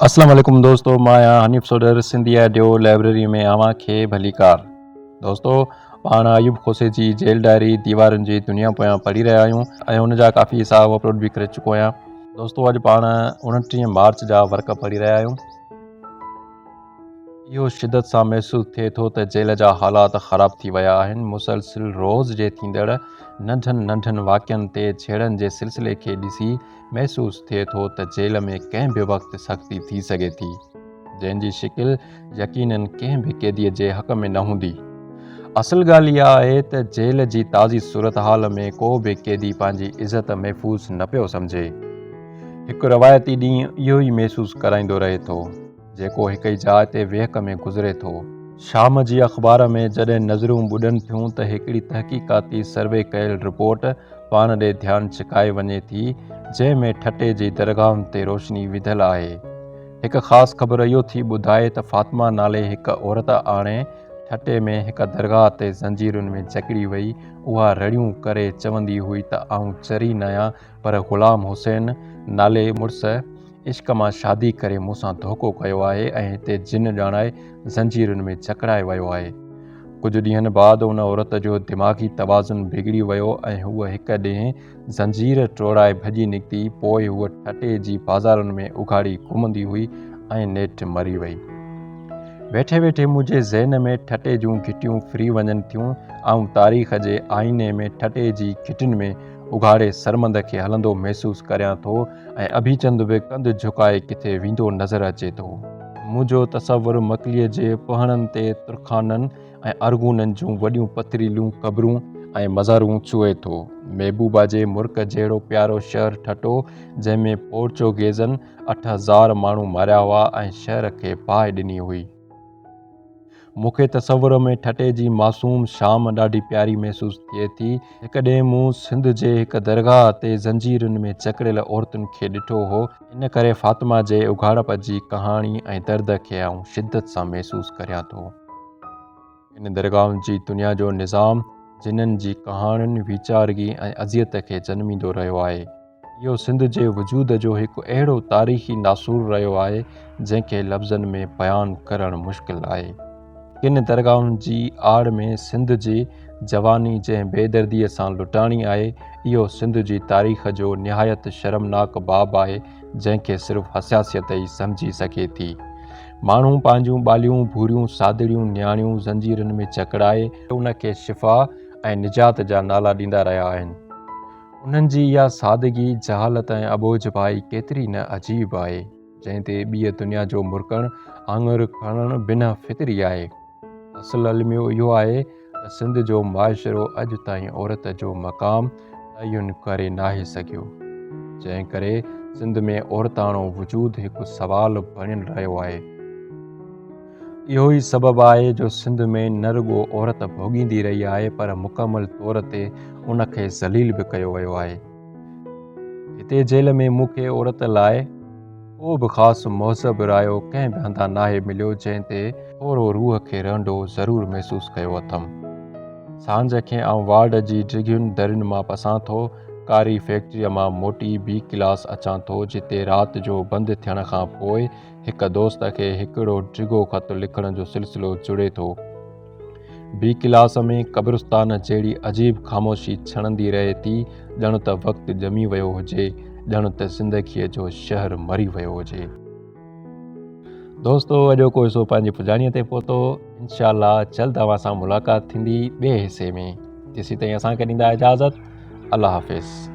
अस्सलाम वालेकुम दोस्तों, मां आहियां हनीफ़ सोडर सिंधी ऑडियो लाइब्रेरी में अव्हां खे भली कार। दोस्तों, पाण अयूब खोसे जी जेल डायरी दीवारुनि जी दुनिया पोयां पढ़ी रहिया आहियूं ऐं हुन जा काफ़ी हिसा अपलोड भी करे चुको आहियां। दोस्तों, अॼु पाण 29 मार्च जा वर्क पढ़ी रहिया आहियूं। इहो शिदत सां महसूस थिए थो त जेल जा हालात ख़राब थी विया आहिनि। मुसलसिल रोज़ जे थींदड़ नंढनि नंढनि वाक़िअनि ते छेड़नि जे सिलसिले खे ॾिसी महसूस थिए थो त जेल में कंहिं बि वक़्तु सख़्ती थी सघे थी, जंहिंजी शिकिल यकीनन कंहिं बि क़ैदीअ जे हक़ में न हूंदी। असल ॻाल्हि इहा आहे त जेल जी ताज़ी सूरत हाल में को बि क़ैदी पंहिंजी इज़त महफ़ूज़ न पियो सम्झे। हिकु रवायती ॾींहुं इहो ई महसूस कराईंदो रहे थो, जेको हिक ई जाइ ते वेहक में गुज़रे थो। शाम जी अख़बार में जॾहिं नज़रूं ॿुॾनि थियूं त हिकिड़ी तहक़ीक़ाती सर्वे कयल रिपोर्ट पाण ॾे ध्यानु छिकाए वञे थी, जंहिं में ठटे जी दरगाहुनि ते रोशनी विधल आहे। हिकु ख़ासि ख़बर इहो थी ॿुधाए त फ़ातिमा नाले हिकु औरत आणे ठटे में हिकु दरगाह ते ज़ंजीरुनि में जकड़ी वई। उहा रड़ियूं करे चवंदी हुई त आऊं चरी न आहियां, पर ग़ुलाम हुसैन नाले मुड़ुस इश्क मां शादी करे मूंसां धोखो कयो आहे ऐं हिते जिन ॼाणाए ज़ंजीरुनि में जकड़ाए वियो आहे। कुझु ॾींहंनि बाद उन औरत जो दिमाग़ी तवाज़ुन बिगड़ी वियो ऐं हूअ हिकु ॾींहुं ज़ंजीर टोड़ाए भॼी निकिती। पोइ हूअ ठटे जी बाज़ारुनि में उघाड़ी घुमंदी हुई ऐं नेठि मरी वई। वेठे वेठे मुंहिंजे ज़हन में ठटे जूं घिटियूं फिरी वञनि थियूं। ऐं तारीख़ जे आईने में ठटे जी घिटियुनि में उघाड़े सरमंद खे हलंदो महसूसु करियां थो ऐं अभीचंद बि कंधु झुकाए किथे वेंदो नज़र अचे थो। मुंहिंजो तसवुरु मकलीअ जे पहाड़नि ते तुरखाननि ऐं अरगूननि जूं वॾियूं पथरीलियूं क़बरूं ऐं मज़ारूं छुए थो। महबूबा जे मुल्क जहिड़ो प्यारो शहर ठटो, जंहिंमें पोर्चुगेज़नि 8000 माण्हू मारिया हुआ ऐं शहर खे बाहि ॾिनी हुई। मूंखे तसवुर में ठटे जी मासूम शाम ॾाढी प्यारी महसूस थिए थी। हिकु ॾींहुं मूं सिंध जे हिकु दरगाह ते ज़ंजीरुनि में जकड़ियल औरतुनि खे ॾिठो हो। इन करे फ़ातिमा जे उघाड़प जी कहाणी ऐं दर्द खे आऊं शिदत सां महसूस करियां थो। इन दरगाहुनि जी दुनिया जो निज़ाम जिन्हनि जी कहाणियुनि वीचारगी ऐं अज़ियत खे जनमींदो रहियो आहे। इहो सिंध जे वजूद जो हिकु अहिड़ो तारीख़ी नासूर रहियो आहे, जंहिंखे लफ़्ज़नि में बयानु करणु मुश्किल आहे। किन दरगाहुनि जी आड़ में सिंध जी जवानी जंहिं बेदर्दीअ सां लुटाणी आहे, इहो सिंध जी तारीख़ जो निहायत शर्मनाक बाब आहे, जंहिंखे सिर्फ़ु हसासियत ई सम्झी सघे थी। माण्हू पंहिंजूं ॿालियूं भूरियूं सादड़ियूं न्याणियूं ज़ंजीरुनि में जकड़ाए उनखे शिफ़ा ऐं निजात जा नाला ॾींदा रहिया आहिनि। उन्हनि जी इहा सादगी, जहालत ऐं अबोझ भाई केतिरी न अजीब आहे, जंहिं ते ॿीअ दुनिया जो मुरकण आङुर खणणु बिना फितरी आहे। असल अलमियो इहो आहे त सिंध जो मुआशिरो अॼु ताईं औरत जो मक़ाम तयन करे नाहे सघियो, जंहिं करे सिंध में औरताणो वजूद हिकु सवाल बणियल रहियो आहे। इहो ई सबबु आहे जो सिंध में न रुॻो औरत भोॻींदी रही आहे, पर मुकमल तौर ते उनखे ज़लील बि कयो वियो आहे। हिते जेल में मूंखे औरत लाइ को बि ख़ासि महज़ब रायो कंहिं बि हंधा नाहे मिलियो, जंहिं ते थोरो रूह खे रहंदो ज़रूरु महसूस कयो अथमि। सांझ खे आउं वार्ड जी डिघियुनि दरियुनि मां पसां थो। कारी फैक्ट्रीअ मां मोटी बी क्लास अचां थो, जिते राति जो बंदि थियण खां पोइ हिकु दोस्त खे हिकिड़ो डिघो ख़त लिखण जो सिलसिलो जुड़े थो। बी क्लास में क़ब्रिस्तान जहिड़ी अजीब ख़ामोशी छणंदी रहे थी, ॼण त वक़्तु ॼमी वियो हुजे, ॼण त ज़िंदगीअ जो शहर मरी वियो हुजे। दोस्तो, अॼोको हिसो पंहिंजी पुॼाणीअ ते पहुतो। इंशाअल्लाह जल्द अव्हां सां मुलाक़ात थींदी ॿिए हिसे में। तेसीं ताईं असांखे ॾींदा इजाज़त। अल्लाह हाफ़िज़।